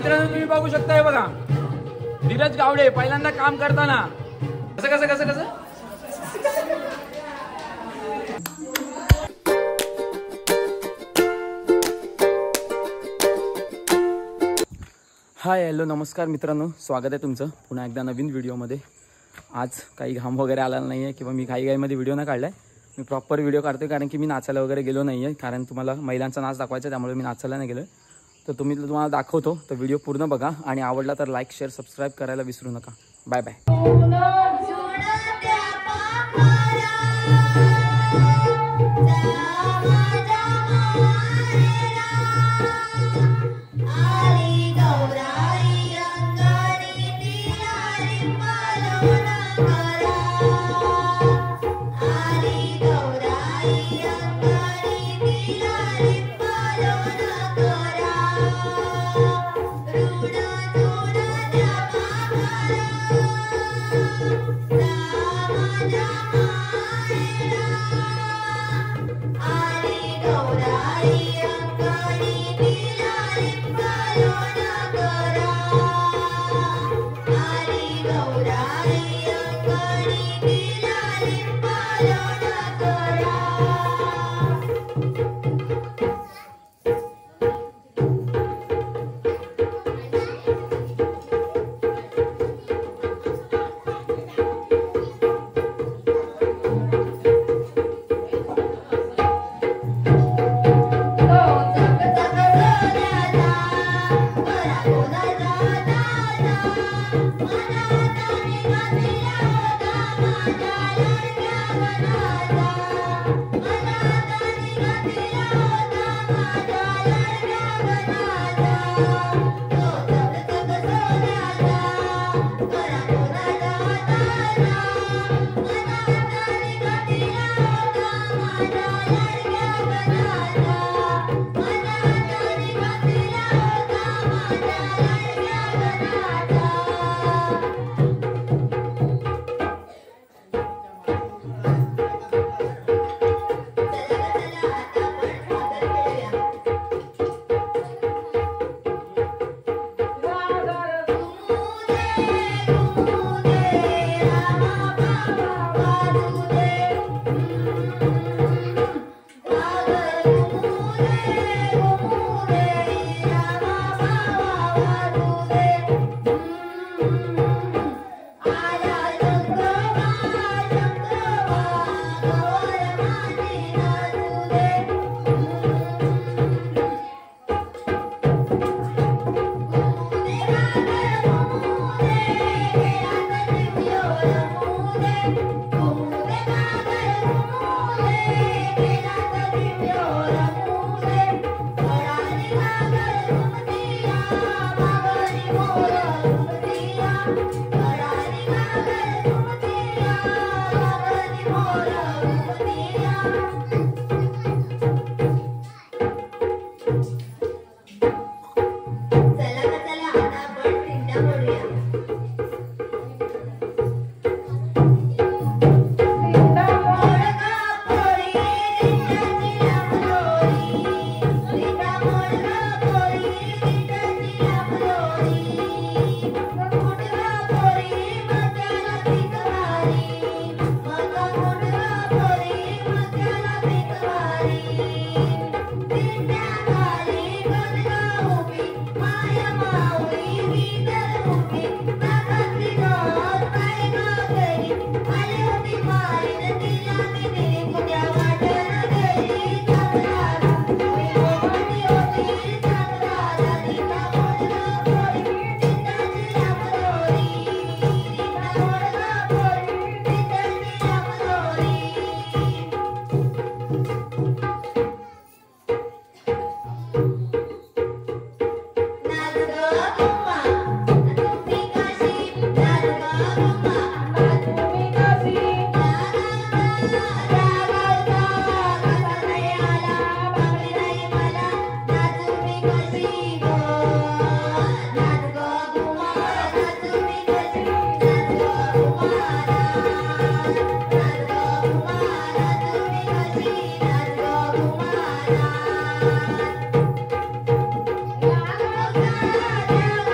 मित्रांनो तुम्ही बघू शकताय बघा, धीरज गावडे पहिल्यांदा काम करताना कसं कसं कसं कसं हाय हॅलो नमस्कार मित्रांनो, स्वागत आहे तुमचं पुन्हा एकदा नवीन व्हिडिओमध्ये। आज काही घाम वगैरे आला नाही आहे किंवा मी घाईमध्ये व्हिडिओ नाही काढला आहे। मी प्रॉपर व्हिडिओ काढतोय कारण की मी नाचायला वगैरे गेलो नाही आहे, कारण तुम्हाला महिलांचा नाच दाखवायचा त्यामुळे मी नाचायला नाही गेलो। तर तुम्हाला दाखवतो, तर व्हिडिओ पूर्ण बघा आणि आवडला तर लाईक शेअर सबस्क्राईब करायला विसरू नका। Bye bye. Yeah.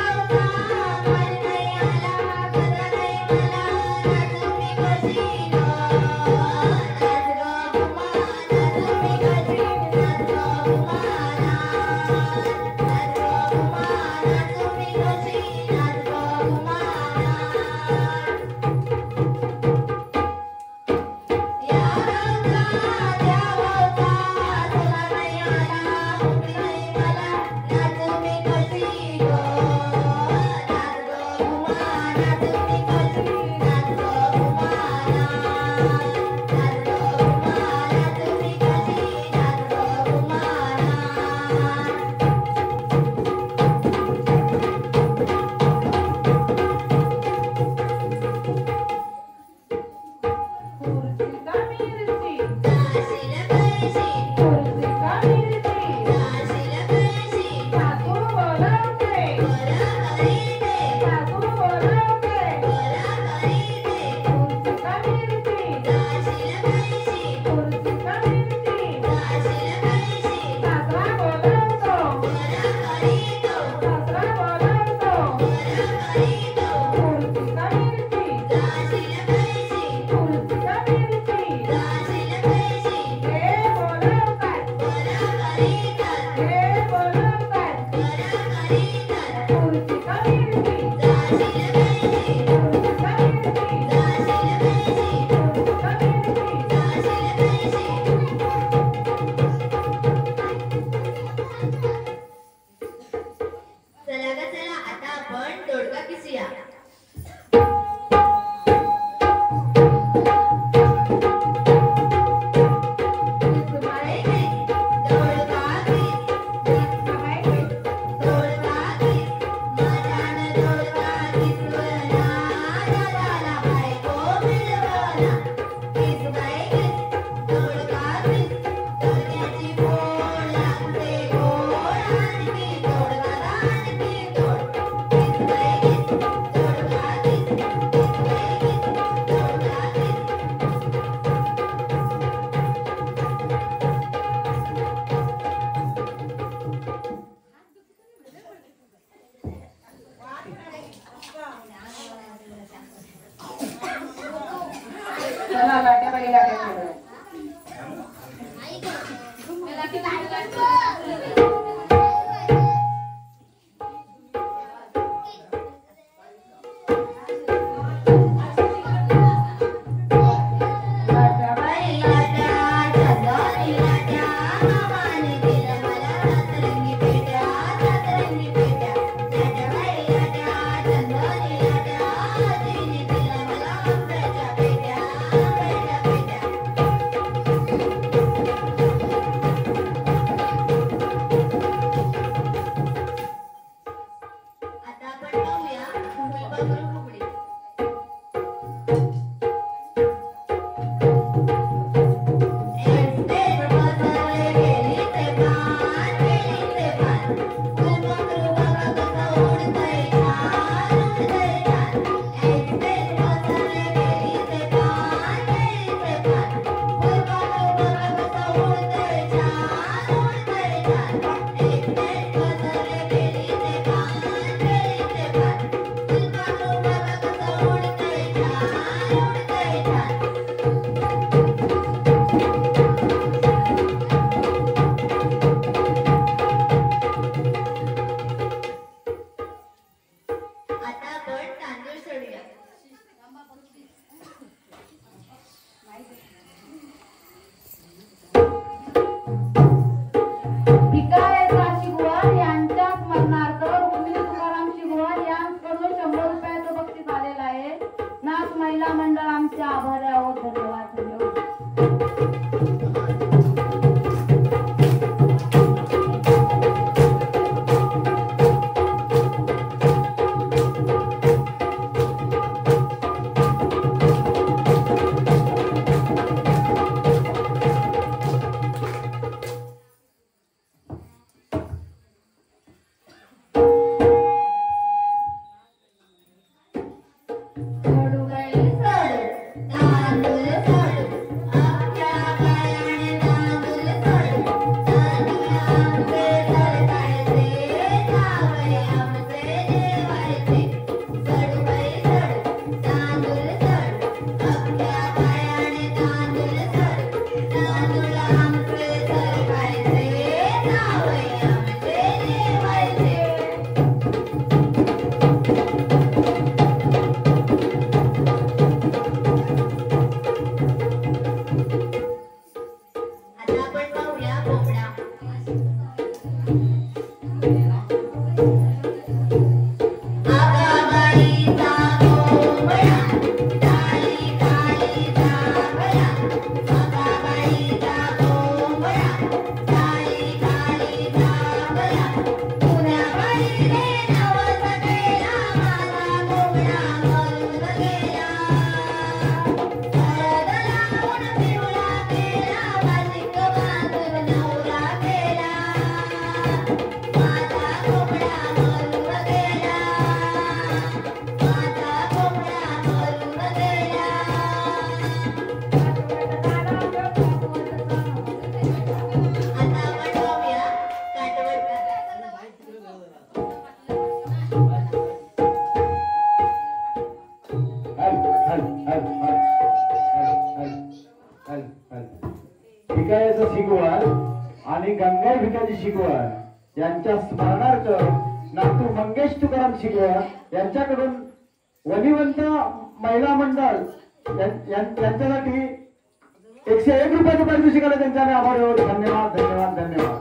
चला लाट्याबाई लाट्या खेळूया. आणि गंगा भिकाजी शिकवण यांच्या स्मरणार्थ नातू मंगेश तुकाराम शिकवण यांच्याकडून वनिवंत महिला मंडळ यांच्यासाठी 101 रुपयाचं पारितोषिक आलं. त्यांच्या आभार. धन्यवाद धन्यवाद धन्यवाद.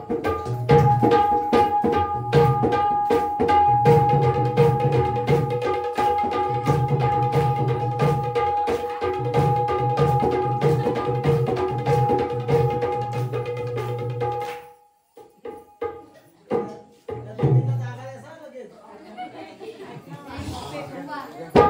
Yeah.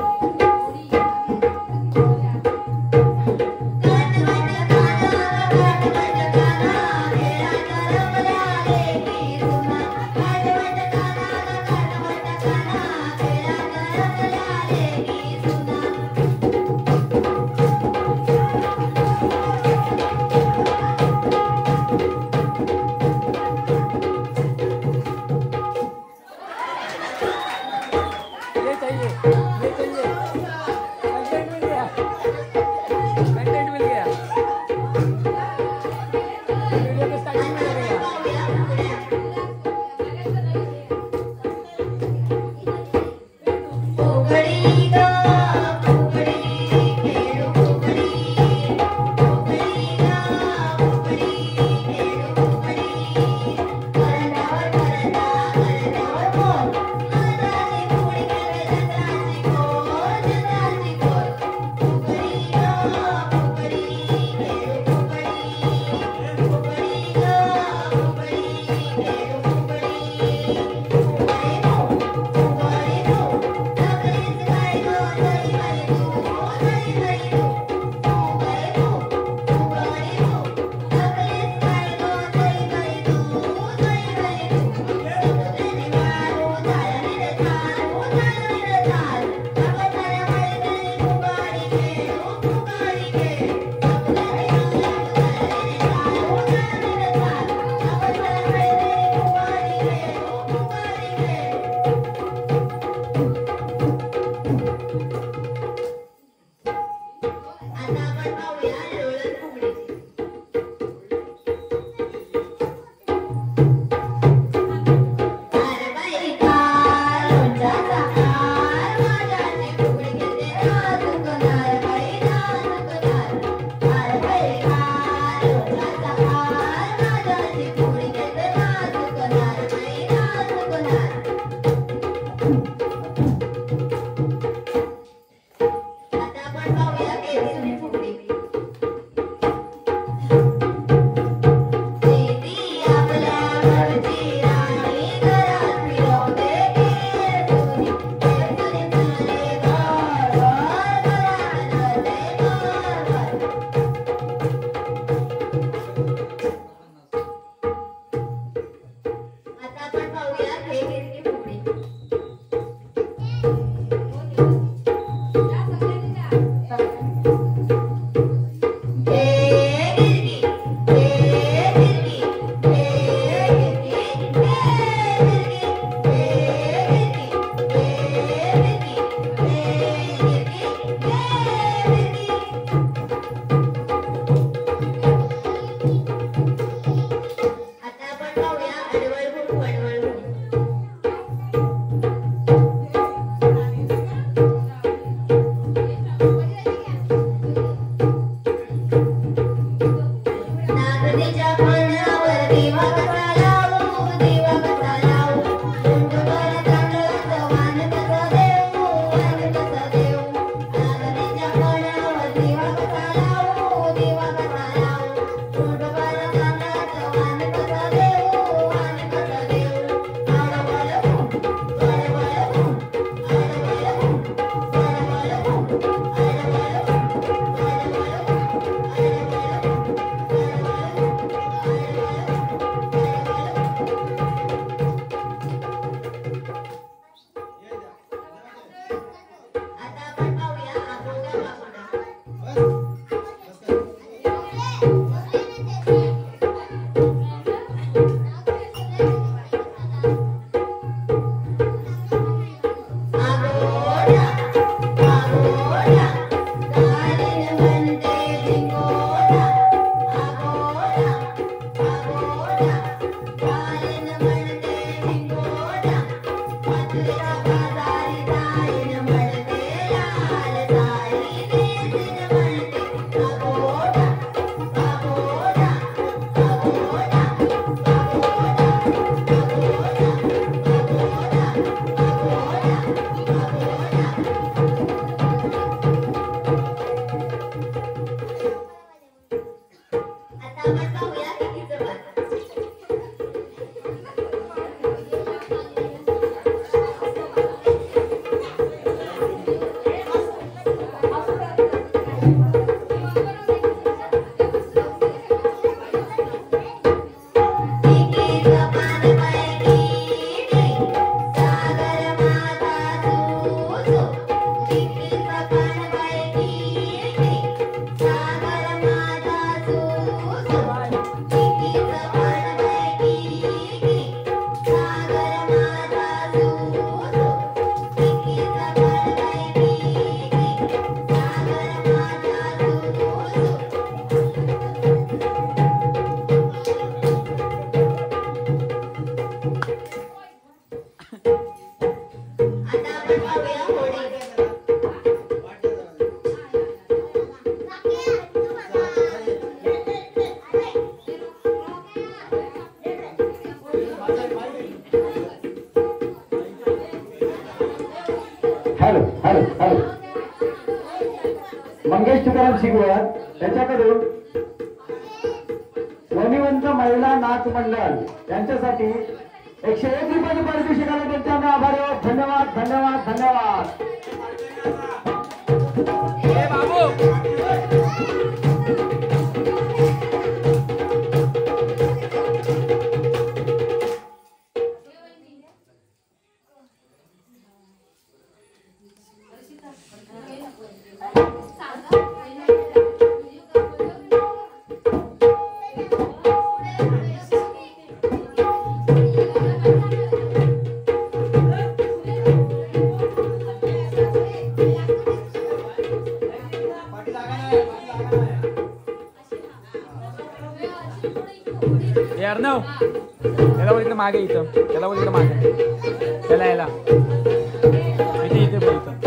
Hello hello hello Mangesh Tukaram शिकवत त्याच्याकडून वनिवंत महिला नाच मंडळ यांच्यासाठी 101 रुपयाची पारितोषिकाला त्यांचे आम्ही आभारी आहोत. धन्यवाद धन्यवाद धन्यवाद. हे अर्णव त्याला बोल इकडे मागे इथं त्याला बोल इकडे मागे त्याला याला इथे इथे बोल इथं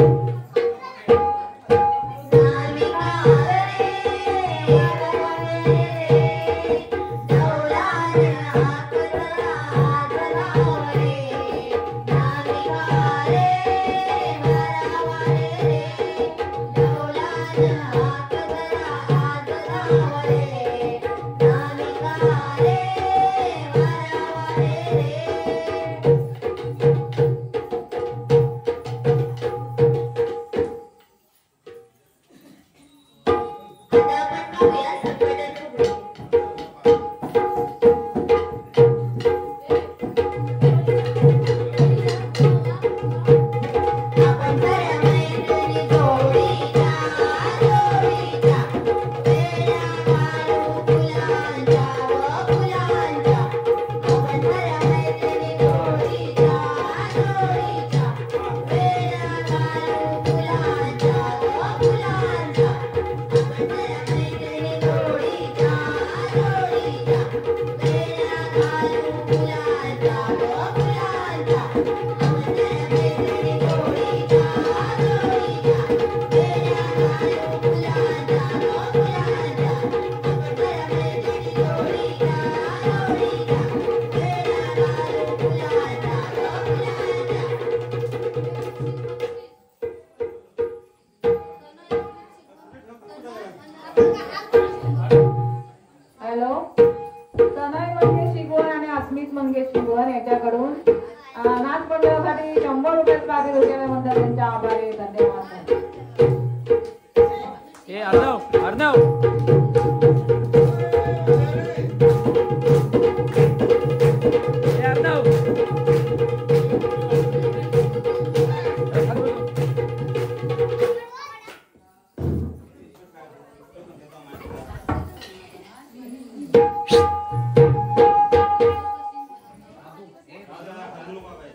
नाच मंडळासाठी 100 रुपये पारितोषिक दिलेल्या म्हणतात त्यांच्या आभारी धन्यवाद. ए अर्णव अर्णव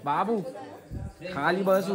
बाबू खाली बसू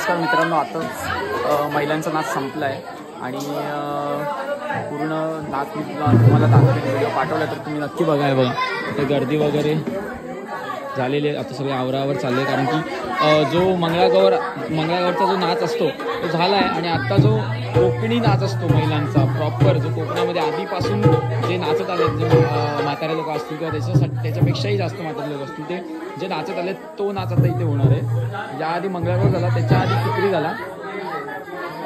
नमस्कार मित्रांनो, आता महिलांचा नाच संपला आहे आणि पूर्ण नाच मी तुम्हाला दाखवेन. व्हिडिओ पाठवला तर तुम्ही नक्की बघा. बघा ते गर्दी वगैरे झालेली आहे. आता सगळे आवरावर चालले कारण की जो मंगळागौरचा जो नाच असतो तो झाला आहे आणि आत्ता जो कोकणी नाच असतो महिलांचा प्रॉपर, जो कोकणामध्ये आधीपासून जे नाचत आले, जे म्हातारे लोक असतील किंवा त्याच्यापेक्षाही जास्त म्हातारे लोक असतील, ते जे नाचत आले तो नाच आता इथे होणार आहे. ज्या आधी मंगळागौर झाला त्याच्या आधी चित्री झाला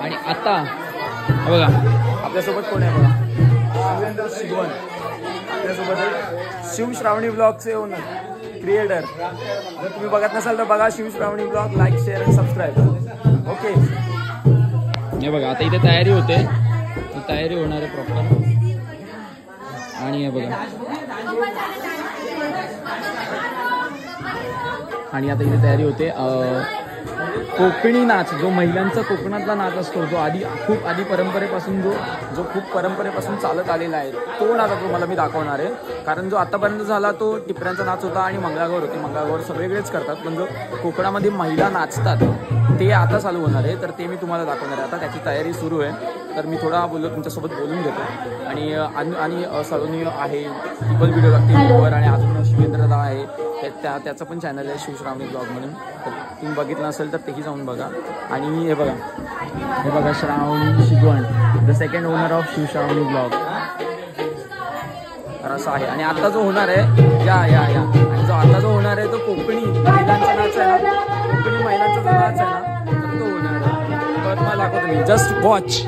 आणि आता बघा आपल्यासोबत कोण आहे. बघा शिवेंद्र शिगवण आपल्यासोबत, शिवश्रावणी ब्लॉगचे ओनर क्रिएटर. जर तुम्ही बघत नसाल तर बघा शिवश्रावणी ब्लॉग, लाईक शेअर आणि सबस्क्राईब. ओके, हे बघा आता इथे तयारी होते, तयारी होणार आहे प्रॉपर. आणि हे बघा आणि आता इथे तयारी होते. कोकणी नाच, जो महिलांचा कोकणातला नाच असतो, जो खूप आधी परंपरेपासून जो खूप परंपरेपासून चालत आलेला आहे, तो नाच तुम्हाला मी दाखवणार आहे. कारण जो आतापर्यंत झाला तो टिपऱ्यांचा नाच होता आणि मंगळागौर होती. मंगळागौर सगळीकडेच करतात, पण जो कोकणामध्ये महिला नाचतात ते आता चालू होणार आहे, तर ते मी तुम्हाला दाखवणार आहे. आता त्याची तयारी सुरू आहे, तर मी थोडा तुमच्यासोबत बोलून घेतो. आणि सलोनी आहे, ती पण व्हिडिओ लागते युट्यूबवर, आणि अजून शिवेंद्रदा आहे, त्याचं पण चॅनल आहे शिवश्रावणी ब्लॉग म्हणून, तर तुम्ही बघितलं असेल तर तेही जाऊन बघा. आणि हे बघा Shravani Shigwan, the second owner of Shivshravani blog, तर असं आहे. आणि आता जो होणार आहे या आणि जो आता जो होणार आहे तो कोकणी महिलांचा नाच आहे ना, कोकणी महिलांचा जो नाच आहे ना, तर तो होणार आहे. तर तुम्हाला दाखवतो मी, जस्ट वॉच.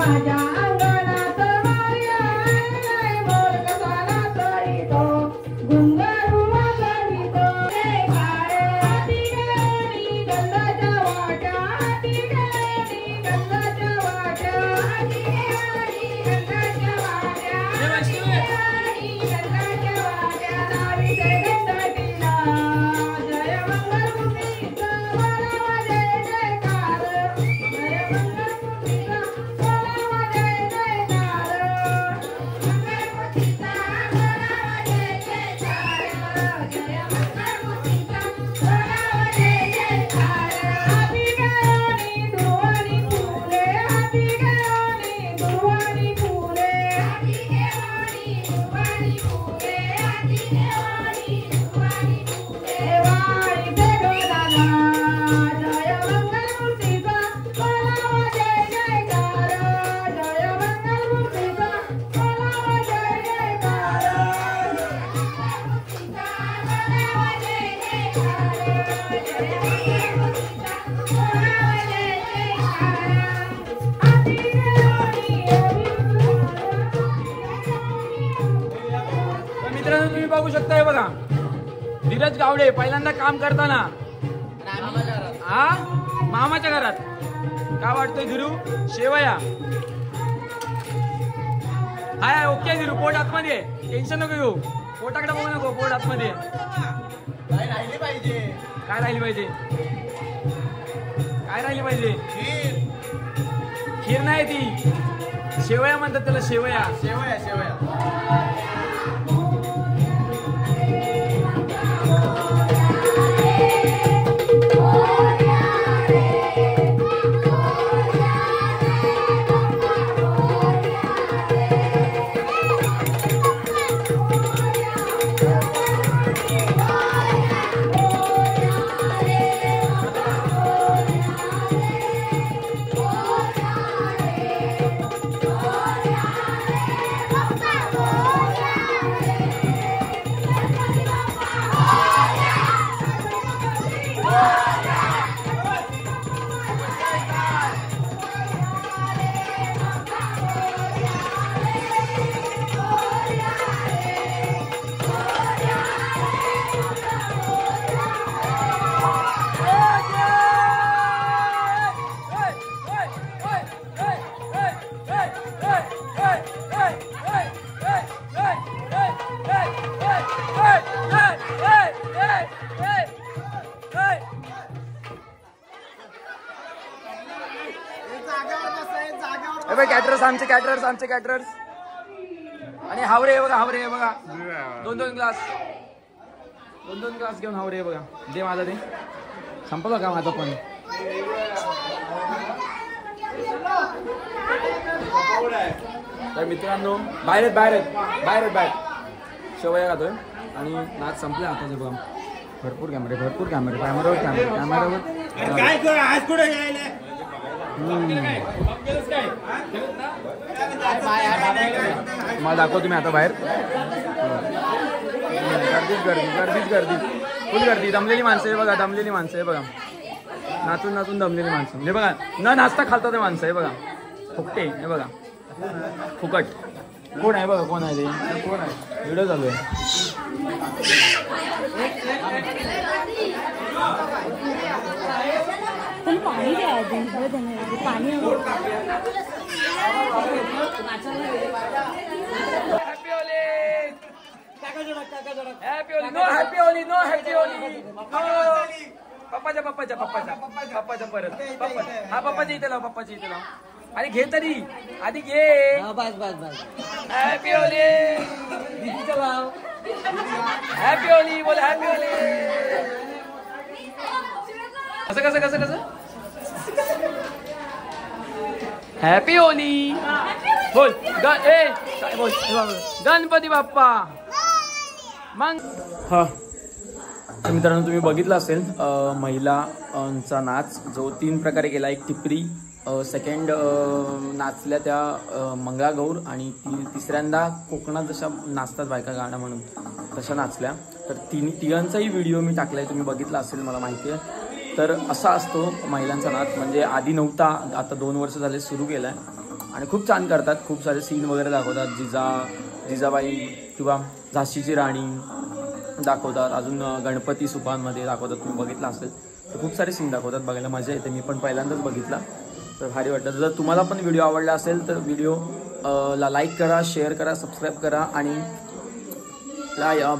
माझ्या अंगणात मारिया नाही मोर कसा नाचतो घुंगारू वाजवितो हाती गेली गंधाच्या वाट्या हाती गेली गंधाच्या वाट्या हाती गेली गंधाच्या वाट्या हाती गेली गंधाच्या वाट्या नावी ते गंधाटीला जय मंगलमूर्तीचा बोलावा जय जयकार जय मंगलमूर्तीचा बोलावा जय जयकार मंगलमूर्तीचा बोलावा जय जयकार जय मंगलमूर्तीचा बोलावा जय जयकार हाती गेली दुर्वाणी फुले हाती गेली दुर्वाणी फुले हाती गेली दुर्वाणी फुले हाती गेली दुर्वाणी फुले वाणी ते गणाला जय मंगलमूर्तीचा बोलावा जय जयकार जय मंगलमूर्तीचा बोलावा जय जयकार मंगलमूर्तीचा बोलावा जय जयकार जय मंगलमूर्तीचा बोलावा जय जयकार हाती तर मित्रांनो तुम्ही बघू शकता हे बघा धीरज गावडे पहिल्यांदा काम करताना हा मामाच्या घरात काय वाटतंय धीरू शेवया हाय ओके धीरू पोट आतमध्ये टेन्शन नको घेऊ पोटाकडे बघू नको पोट आतमध्ये काय राहिली पाहिजे काय राहिली पाहिजे काय राहिली पाहिजे खीर नाही ती शेवया म्हणतात त्याला शेवया शेवया शेवया आमचे कॅटरर्स आणि हावरे बघा हावरे बघा दोन ग्लास घेऊन हावरे बघा दे माझा दे संपलं का माझं पण तर मित्रांनो बाहेर शेवया खातोय आणि नाच संपला आता बघा भरपूर कॅमेऱ्यावर मला दाखवतो मी आता बाहेर गर्दी फुल गर्दी दमलेली माणसं आहे बघा नाचून दमलेली माणसं हे बघा न नाचता खालतात ते माणसं आहे बघा फुकटे हे बघा फुकट कोण आहे बघा कोण आहे ते कोण आहे व्हिडिओ चालू आहे पाणी द्या पाणी हॅपी होली पप्पाच्या परत पप्पाच्या इथे लाव अरे घे तरी आधी घे हॅपी होली हॅपी होली बोल हॅपी होली कसं हॅपी होली बोल बोल गणपती बाप्पा मग हा तर मित्रांनो तुम्ही बघितलं असेल महिलांचा नाच जो 3 प्रकारे केला एक टिपरी सेकंड नाचल्या त्या मंगळागौर आणि तिसऱ्यांदा कोकणात जशा नाचतात बायका गाणं म्हणून तशा नाचल्या तर तिघांचाही व्हिडिओ मी टाकलाय तुम्ही बघितला असेल मला माहिती आहे तर असा असतो महिलांचा नाच म्हणजे आधी नव्हता आता 2 वर्ष झाले सुरू केलाय आणि खूप छान करतात. खूप सारे सीन वगैरे दाखवतात. जिजाबाई किंवा झाशीची राणी दाखवतात. अजून गणपती सुपांमध्ये दाखवतात. तुम्ही बघितलं असेल तर खूप सारे सीन दाखवतात. बघायला मजा येते. मी पण पहिल्यांदाच बघितला तर भारी वाटतं. जर तुम्हाला पण व्हिडिओ आवडला असेल तर व्हिडिओ ला लाईक करा, शेअर करा, सबस्क्राईब करा आणि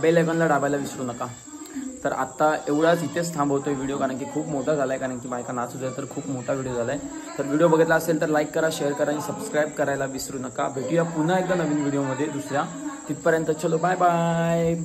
बेल आयकॉनला दाबायला विसरू नका. तर आत्ता एवढाच इथेच थांबवतोय व्हिडिओ कारण की खूप मोठा झाला आहे. कारण की बायका नाचू द्या तर खूप मोठा व्हिडिओ झाला आहे. तर व्हिडिओ बघितला असेल तर लाईक करा, शेअर करा आणि सबस्क्राईब करायला विसरू नका. भेटूया पुन्हा एकदा नवीन व्हिडिओमध्ये दुसऱ्या. तिथपर्यंत चलो बाय बाय.